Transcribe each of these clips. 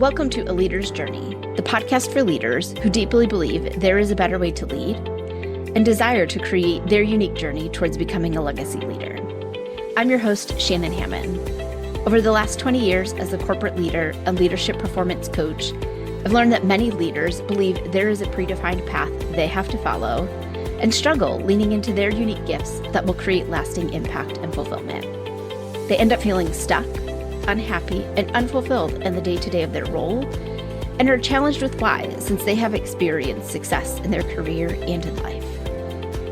Welcome to A Leader's Journey, the podcast for leaders who deeply believe there is a better way to lead and desire to create their unique journey towards becoming a legacy leader. I'm your host, Shannon Hammond. Over the last 20 years as a corporate leader and leadership performance coach, I've learned that many leaders believe there is a predefined path they have to follow and struggle leaning into their unique gifts that will create lasting impact and fulfillment. They end up feeling stuck, unhappy, and unfulfilled in the day-to-day of their role, and are challenged with why, since they have experienced success in their career and in life.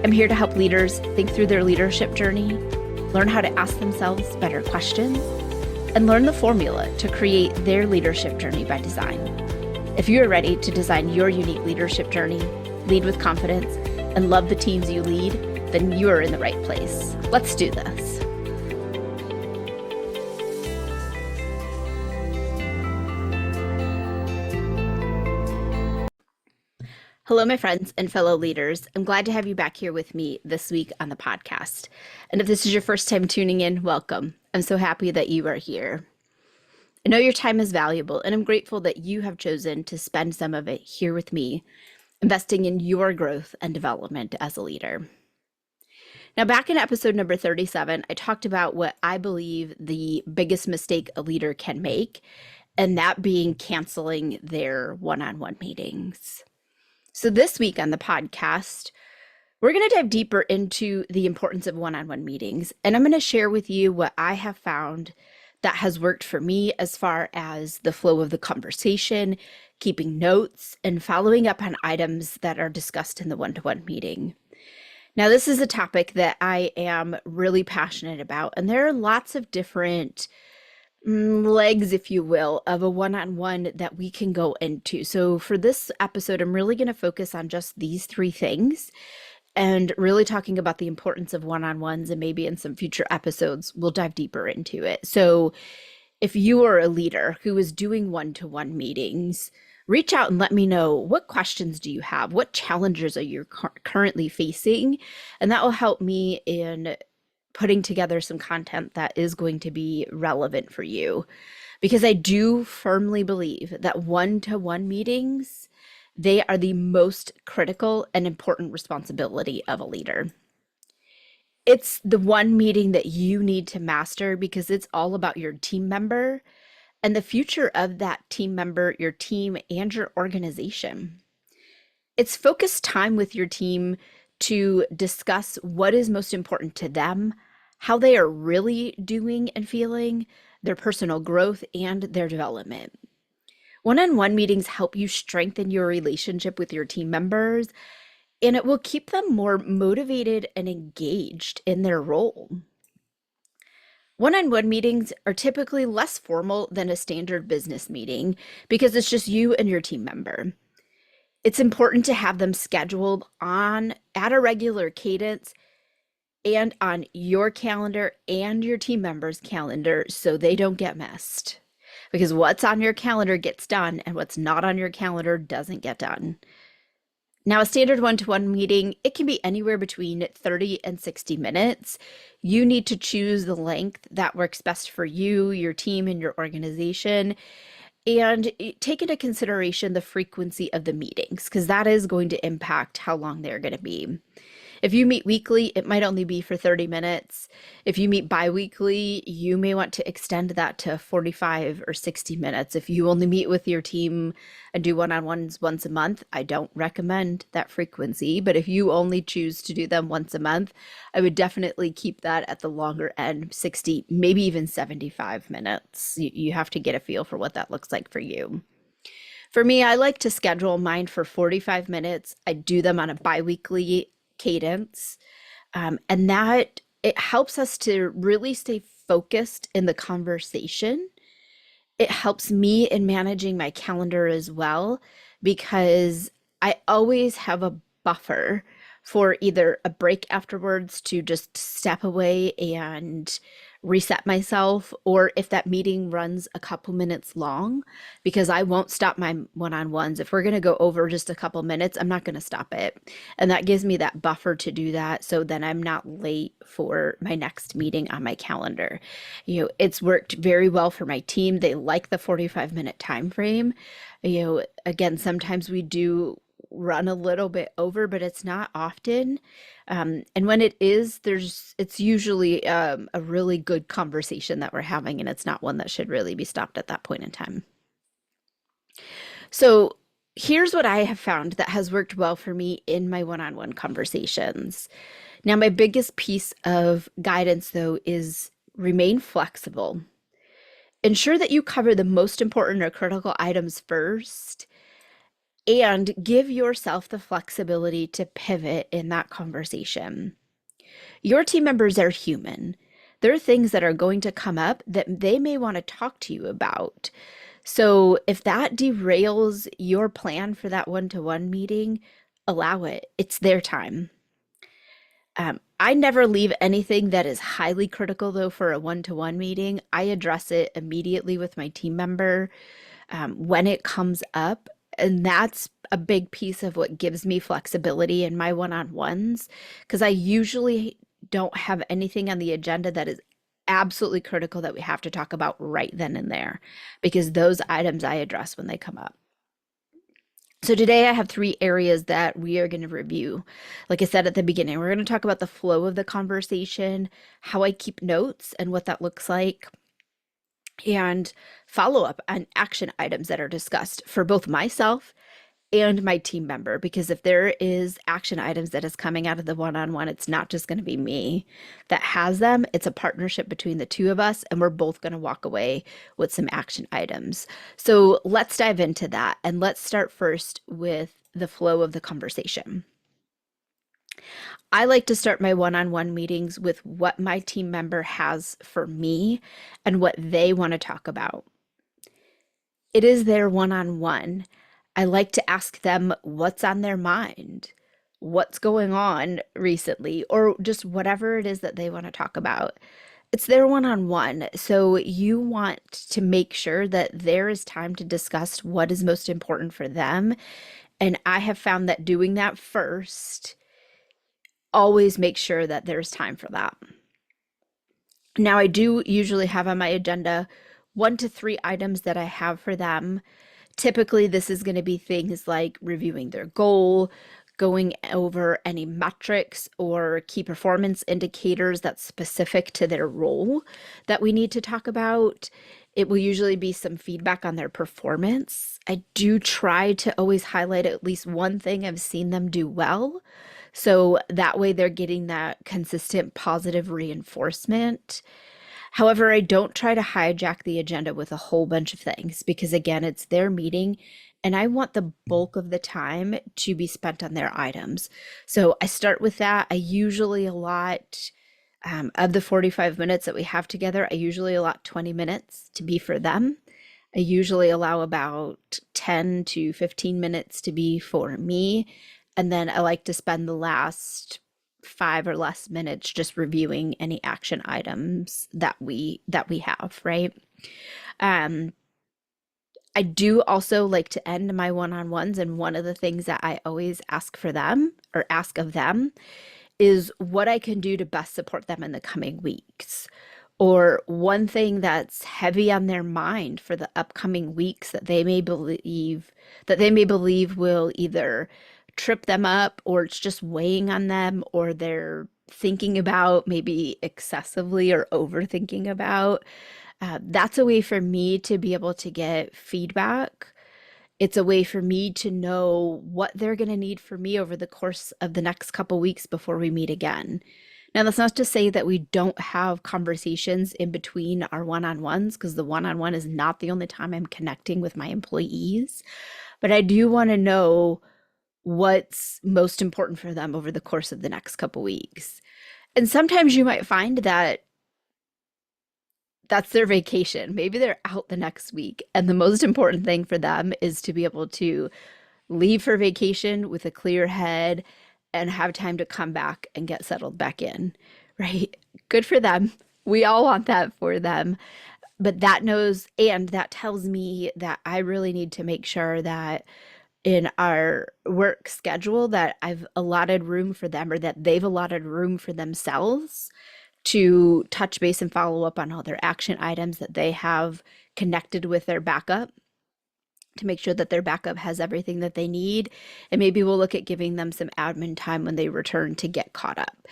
I'm here to help leaders think through their leadership journey, learn how to ask themselves better questions, and learn the formula to create their leadership journey by design. If you are ready to design your unique leadership journey, lead with confidence, and love the teams you lead, then you are in the right place. Let's do this. Hello, my friends and fellow leaders. I'm glad to have you back here with me this week on the podcast. And if this is your first time tuning in, welcome. I'm so happy that you are here. I know your time is valuable, and I'm grateful that you have chosen to spend some of it here with me, investing in your growth and development as a leader. Now, back in episode number 37, I talked about what I believe the biggest mistake a leader can make, and that being canceling their one-on-one meetings. So this week on the podcast, we're going to dive deeper into the importance of one-on-one meetings, and I'm going to share with you what I have found that has worked for me as far as the flow of the conversation, keeping notes, and following up on items that are discussed in the one-to-one meeting. Now, this is a topic that I am really passionate about, and there are lots of different legs, if you will, of a one-on-one that we can go into. So for this episode, I'm really going to focus on just these three things and really talking about the importance of one-on-ones, and maybe in some future episodes, we'll dive deeper into it. So if you are a leader who is doing one-to-one meetings, reach out and let me know, what questions do you have? What challenges are you currently facing? And that will help me in putting together some content that is going to be relevant for you. Because I do firmly believe that one-to-one meetings, they are the most critical and important responsibility of a leader. It's the one meeting that you need to master because it's all about your team member and the future of that team member, your team, and your organization. It's focused time with your team to discuss what is most important to them, how they are really doing and feeling, their personal growth, and their development. One-on-one meetings help you strengthen your relationship with your team members, and it will keep them more motivated and engaged in their role. One-on-one meetings are typically less formal than a standard business meeting because it's just you and your team member. It's important to have them scheduled at a regular cadence and on your calendar and your team members' calendar so they don't get missed. Because what's on your calendar gets done and what's not on your calendar doesn't get done. Now, a standard one-to-one meeting, it can be anywhere between 30 and 60 minutes. You need to choose the length that works best for you, your team, and your organization. And take into consideration the frequency of the meetings, because that is going to impact how long they're going to be. If you meet weekly, it might only be for 30 minutes. If you meet bi-weekly, you may want to extend that to 45 or 60 minutes. If you only meet with your team and do one-on-ones once a month, I don't recommend that frequency. But if you only choose to do them once a month, I would definitely keep that at the longer end, 60, maybe even 75 minutes. You have to get a feel for what that looks like for you. For me, I like to schedule mine for 45 minutes. I do them on a bi-weekly cadence, and that it helps us to really stay focused in the conversation. It helps me in managing my calendar as well, because I always have a buffer for either a break afterwards to just step away and reset myself, or if that meeting runs a couple minutes long, because I won't stop my one-on-ones. If we're going to go over just a couple minutes, I'm not going to stop it. And that gives me that buffer to do that. So then I'm not late for my next meeting on my calendar. It's worked very well for my team. They like the 45-minute time frame. Again, sometimes we do run a little bit over, but it's not often. And when it is, it's usually a really good conversation that we're having, and it's not one that should really be stopped at that point in time. So here's what I have found that has worked well for me in my one-on-one conversations. Now, my biggest piece of guidance, though, is remain flexible. Ensure that you cover the most important or critical items first, and give yourself the flexibility to pivot in that conversation. Your team members are human. There are things that are going to come up that they may want to talk to you about. So if that derails your plan for that one-to-one meeting, allow it. It's their time. I never leave anything that is highly critical, though, for a one-to-one meeting. I address it immediately with my team member when it comes up. And that's a big piece of what gives me flexibility in my one-on-ones, because I usually don't have anything on the agenda that is absolutely critical that we have to talk about right then and there, because those items I address when they come up. So today I have 3 areas that we are going to review. Like I said at the beginning, we're going to talk about the flow of the conversation, how I keep notes and what that looks like, and follow up on action items that are discussed for both myself and my team member, because if there is action items that is coming out of the one-on-one, it's not just going to be me that has them. It's a partnership between the two of us, and we're both going to walk away with some action items. So let's dive into that, and let's start first with the flow of the conversation. I like to start my one-on-one meetings with what my team member has for me and what they want to talk about. It is their one-on-one. I like to ask them what's on their mind, what's going on recently, or just whatever it is that they want to talk about. It's their one-on-one, so you want to make sure that there is time to discuss what is most important for them. And I have found that doing that first always makes sure that there's time for that. Now, I do usually have on my agenda 1 to 3 items that I have for them. Typically, this is going to be things like reviewing their goal, going over any metrics or key performance indicators that's specific to their role that we need to talk about. It will usually be some feedback on their performance. I do try to always highlight at least one thing I've seen them do well, so that way they're getting that consistent positive reinforcement. However, I don't try to hijack the agenda with a whole bunch of things, because again, it's their meeting and I want the bulk of the time to be spent on their items. So I start with that. I usually allot of the 45 minutes that we have together, I usually allot 20 minutes to be for them. I usually allow about 10 to 15 minutes to be for me. And then I like to spend the last 5 or less minutes just reviewing any action items that we have, right? I do also like to end my one-on-ones, and one of the things that I always ask for them or ask of them is what I can do to best support them in the coming weeks, or one thing that's heavy on their mind for the upcoming weeks that they may believe will either trip them up, or it's just weighing on them, or they're thinking about maybe excessively or overthinking about. That's a way for me to be able to get feedback. It's a way for me to know what they're going to need from me over the course of the next couple weeks before we meet again. Now, that's not to say that we don't have conversations in between our one-on-ones, because the one-on-one is not the only time I'm connecting with my employees. But I do want to know what's most important for them over the course of the next couple weeks. And sometimes you might find that that's their vacation. Maybe they're out the next week, and the most important thing for them is to be able to leave for vacation with a clear head and have time to come back and get settled back in, right? Good for them. We all want that for them. But that knows, and that tells me that I really need to make sure that in our work schedule that I've allotted room for them, or that they've allotted room for themselves to touch base and follow up on all their action items, that they have connected with their backup to make sure that their backup has everything that they need. And maybe we'll look at giving them some admin time when they return to get caught up.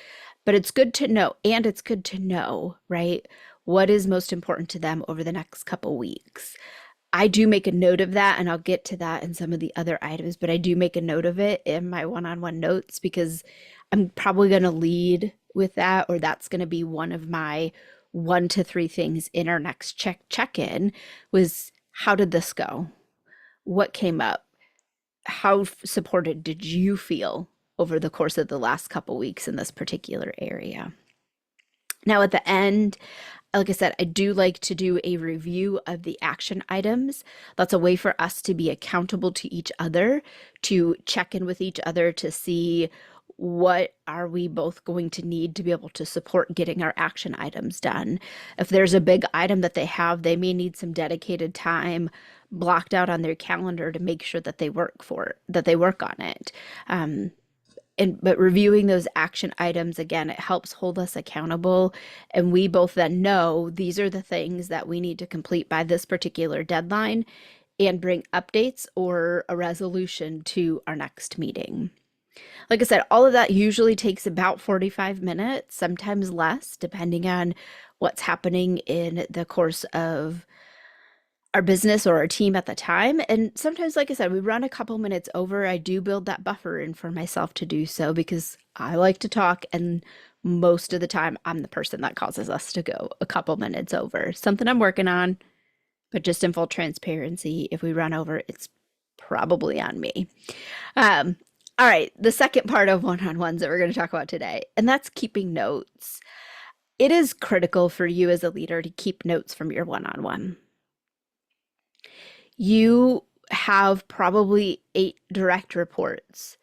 But it's good to know, and it's good to know, right, what is most important to them over the next couple weeks. I do make a note of that, and I'll get to that in some of the other items, but I do make a note of it in my one-on-one notes because I'm probably going to lead with that, or that's going to be one of my 1 to 3 things in our next check-in was, how did this go? What came up? How supported did you feel over the course of the last couple weeks in this particular area? Now, at the end, like I said, I do like to do a review of the action items. That's a way for us to be accountable to each other, to check in with each other, to see what are we both going to need to be able to support getting our action items done. If there's a big item that they have, they may need some dedicated time blocked out on their calendar to make sure that they work on it. But reviewing those action items, again, it helps hold us accountable, and we both then know these are the things that we need to complete by this particular deadline and bring updates or a resolution to our next meeting. Like I said, all of that usually takes about 45 minutes, sometimes less, depending on what's happening in the course of our business or our team at the time. And sometimes, like I said, we run a couple minutes over. I do build that buffer in for myself to do so because I like to talk, and most of the time I'm the person that causes us to go a couple minutes over. Something I'm working on, but just in full transparency, if we run over, it's probably on me. All right, the second part of one-on-ones that we're going to talk about today, and that's keeping notes. It is critical for you as a leader to keep notes from your one-on-one. You have probably 8 direct reports.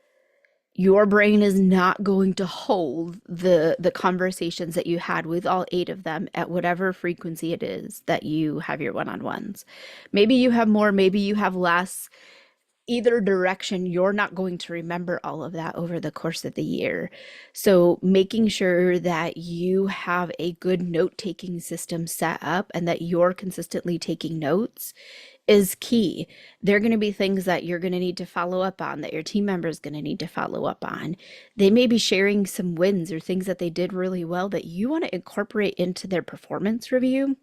Your brain is not going to hold the conversations that you had with all 8 of them at whatever frequency it is that you have your one-on-ones. Maybe you have more, maybe you have less. Either direction, you're not going to remember all of that over the course of the year. So making sure that you have a good note-taking system set up and that you're consistently taking notes is key. There are going to be things that you're going to need to follow up on, that your team member is going to need to follow up on. They may be sharing some wins or things that they did really well that you want to incorporate into their performance review.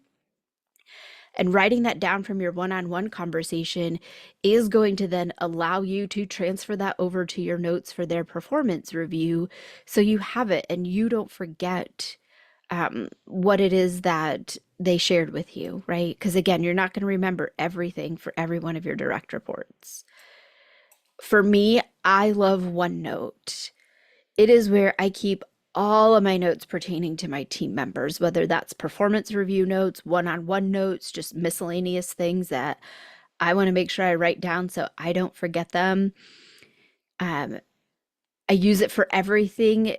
And writing that down from your one-on-one conversation is going to then allow you to transfer that over to your notes for their performance review, so you have it and you don't forget what it is that they shared with you, right? Because again, you're not going to remember everything for every one of your direct reports. For me, I love OneNote. It is where I keep all of my notes pertaining to my team members, whether that's performance review notes, one-on-one notes, just miscellaneous things that I want to make sure I write down so I don't forget them. I use it for everything,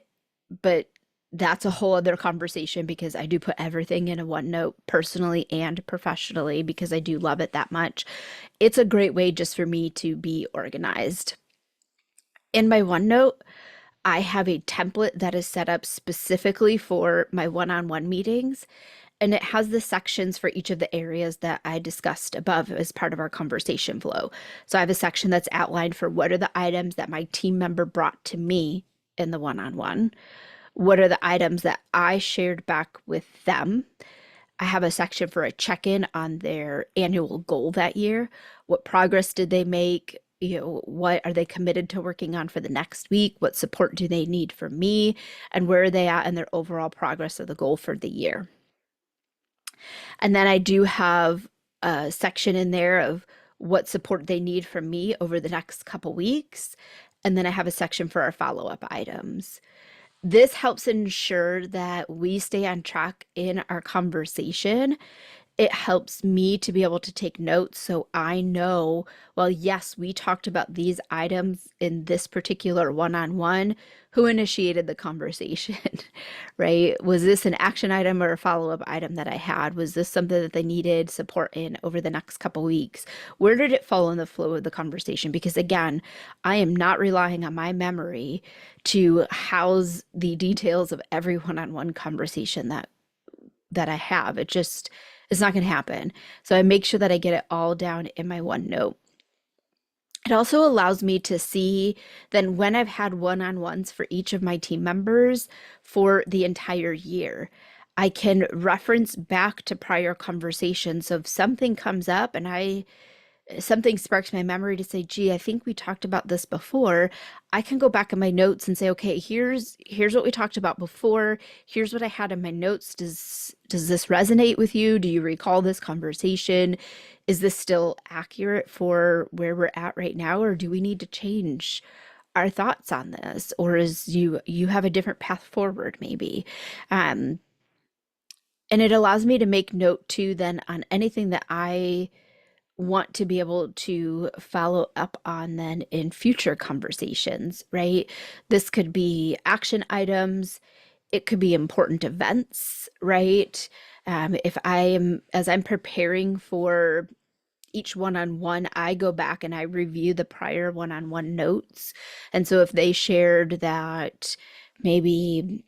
but that's a whole other conversation because I do put everything in a OneNote personally and professionally because I do love it that much. It's a great way just for me to be organized. In my OneNote, I have a template that is set up specifically for my one-on-one meetings, and it has the sections for each of the areas that I discussed above as part of our conversation flow. So I have a section that's outlined for what are the items that my team member brought to me in the one-on-one. What are the items that I shared back with them? I have a section for a check-in on their annual goal that year. What progress did they make? What are they committed to working on for the next week? What support do they need from me? And where are they at in their overall progress of the goal for the year? And then I do have a section in there of what support they need from me over the next couple weeks. And then I have a section for our follow-up items. This helps ensure that we stay on track in our conversation It helps me to be able to take notes so I know, well, yes, we talked about these items in this particular one-on-one. Who initiated the conversation, right? Was this an action item or a follow-up item that I had? Was this something that they needed support in over the next couple weeks? Where did it fall in the flow of the conversation? Because again, I am not relying on my memory to house the details of every one-on-one conversation that I have. It's not going to happen. So I make sure that I get it all down in my OneNote. It also allows me to see then when I've had one-on-ones for each of my team members for the entire year. I can reference back to prior conversations. So if something comes up and something sparks my memory to say, gee, I think we talked about this before. I can go back in my notes and say, okay, here's what we talked about before. Here's what I had in my notes. Does this resonate with you? Do you recall this conversation? Is this still accurate for where we're at right now? Or do we need to change our thoughts on this? Or is you have a different path forward maybe? And it allows me to make note too then on anything that I want to be able to follow up on then in future conversations, right? This could be action items, it could be important events, right? If as I'm preparing for each one-on-one, I go back and I review the prior one-on-one notes. And so if they shared that maybe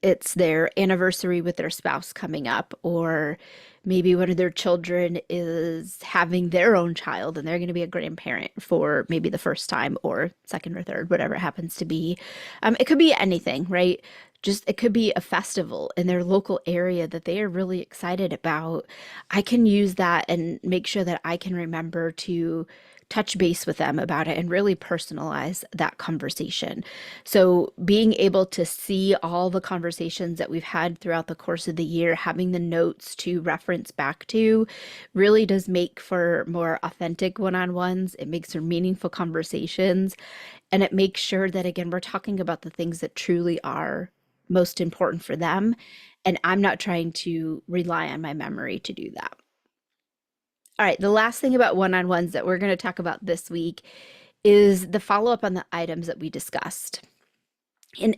it's their anniversary with their spouse coming up, or maybe one of their children is having their own child and they're going to be a grandparent for maybe the first time or second or third, whatever it happens to be. It could be anything, right? Just it could be a festival in their local area that they are really excited about. I can use that and make sure that I can remember to touch base with them about it and really personalize that conversation. So being able to see all the conversations that we've had throughout the course of the year, having the notes to reference back to really does make for more authentic one-on-ones. It makes for meaningful conversations, and it makes sure that, again, we're talking about the things that truly are most important for them. And I'm not trying to rely on my memory to do that. All right, the last thing about one-on-ones that we're going to talk about this week is the follow-up on the items that we discussed. In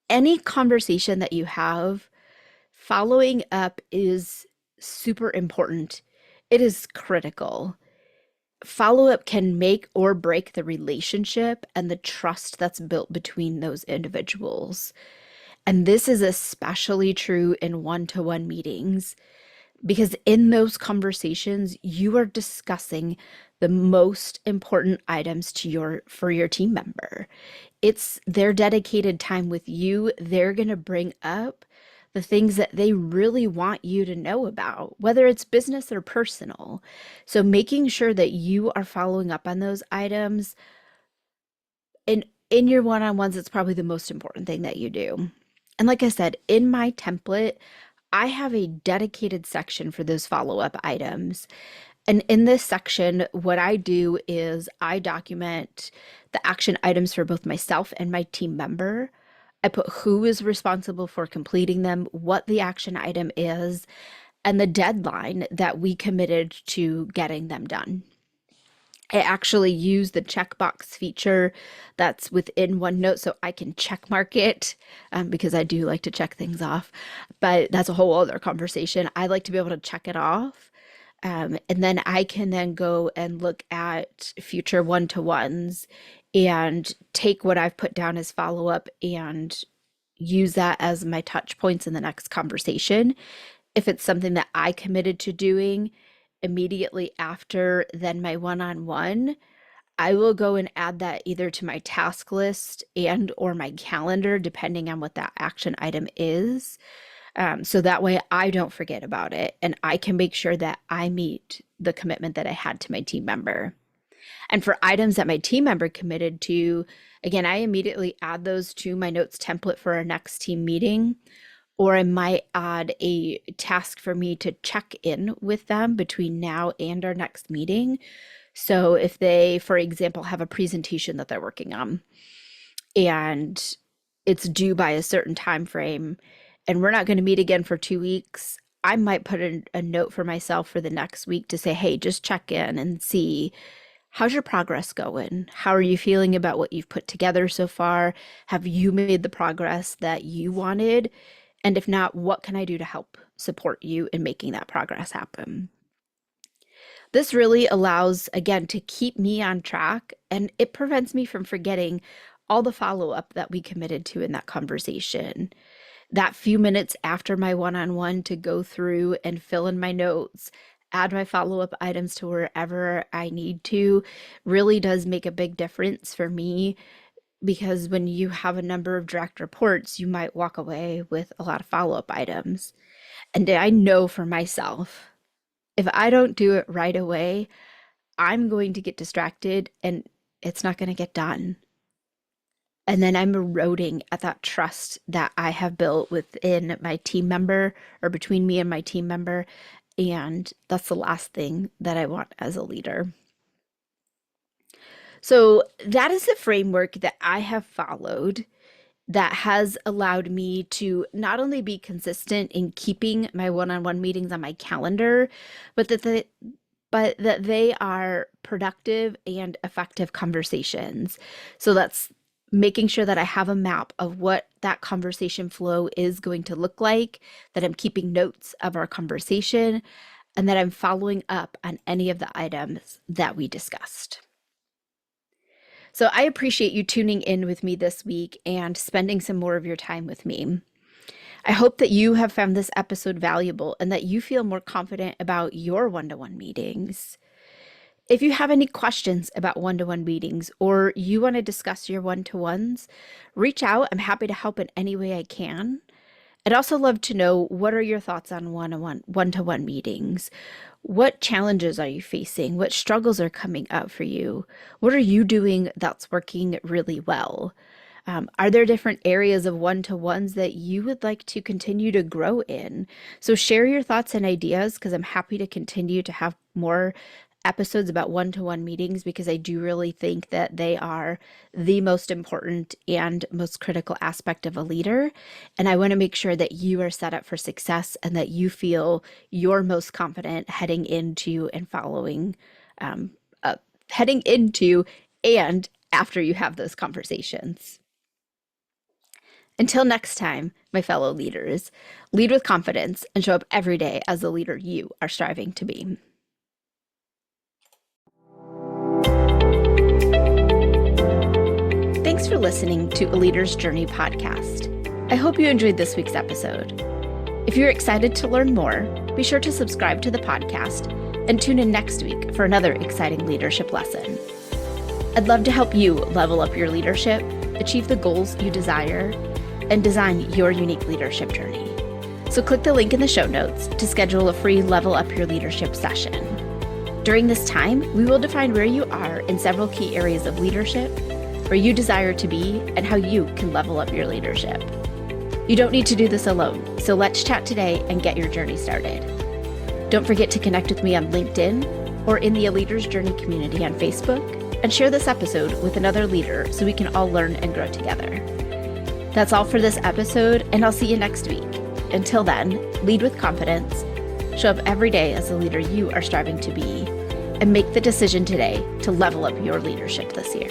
any conversation that you have, following up is super important. It is critical. Follow-up can make or break the relationship and the trust that's built between those individuals. And this is especially true in one-to-one meetings, because in those conversations, you are discussing the most important items for your team member. It's their dedicated time with you. They're going to bring up the things that they really want you to know about, whether it's business or personal. So making sure that you are following up on those items in your one-on-ones, it's probably the most important thing that you do. And like I said, in my template, I have a dedicated section for those follow-up items. And in this section, what I do is I document the action items for both myself and my team member. I put who is responsible for completing them, what the action item is, and the deadline that we committed to getting them done. I actually use the checkbox feature that's within OneNote so I can check mark it because I do like to check things off, but that's a whole other conversation. I like to be able to check it off. And then I can then go and look at future one-to-ones and take what I've put down as follow-up and use that as my touch points in the next conversation. If it's something that I committed to doing immediately after then my one-on-one, I will go and add that either to my task list and or my calendar, depending on what that action item is. So that way I don't forget about it and I can make sure that I meet the commitment that I had to my team member. And for items that my team member committed to, again, I immediately add those to my notes template for our next team meeting, or I might add a task for me to check in with them between now and our next meeting. So if they, for example, have a presentation that they're working on and it's due by a certain time frame and we're not going to meet again for 2 weeks, I might put a note for myself for the next week to say, hey, just check in and see how's your progress going? How are you feeling about what you've put together so far? Have you made the progress that you wanted? And if not, what can I do to help support you in making that progress happen? This really allows, again, to keep me on track, and it prevents me from forgetting all the follow up that we committed to in that conversation. That few minutes after my one on one to go through and fill in my notes, add my follow up items to wherever I need to, really does make a big difference for me. Because when you have a number of direct reports, you might walk away with a lot of follow up items. And I know for myself, if I don't do it right away, I'm going to get distracted and it's not going to get done. And then I'm eroding at that trust that I have built within my team member or between me and my team member. And that's the last thing that I want as a leader. So that is the framework that I have followed that has allowed me to not only be consistent in keeping my one-on-one meetings on my calendar, but that they are productive and effective conversations. So that's making sure that I have a map of what that conversation flow is going to look like, that I'm keeping notes of our conversation, and that I'm following up on any of the items that we discussed. So I appreciate you tuning in with me this week and spending some more of your time with me. I hope that you have found this episode valuable and that you feel more confident about your one-to-one meetings. If you have any questions about one-to-one meetings or you want to discuss your one-to-ones, reach out. I'm happy to help in any way I can. I'd also love to know, what are your thoughts on one-to-one meetings? What challenges are you facing? What struggles are coming up for you? What are you doing that's working really well? Are there different areas of one-to-ones that you would like to continue to grow in? So share your thoughts and ideas, because I'm happy to continue to have more episodes about one-to-one meetings, because I do really think that they are the most important and most critical aspect of a leader. And I want to make sure that you are set up for success and that you feel you're most confident heading into and after you have those conversations. Until next time, my fellow leaders, lead with confidence and show up every day as the leader you are striving to be. Thanks for listening to A Leader's Journey podcast. I hope you enjoyed this week's episode. If you're excited to learn more, be sure to subscribe to the podcast and tune in next week for another exciting leadership lesson. I'd love to help you level up your leadership, achieve the goals you desire, and design your unique leadership journey. So click the link in the show notes to schedule a free Level Up Your Leadership session. During this time, we will define where you are in several key areas of leadership, where you desire to be, and how you can level up your leadership. You don't need to do this alone, so let's chat today and get your journey started. Don't forget to connect with me on LinkedIn or in the A Leader's Journey community on Facebook, and share this episode with another leader so we can all learn and grow together. That's all for this episode, and I'll see you next week. Until then, lead with confidence, show up every day as the leader you are striving to be, and make the decision today to level up your leadership this year.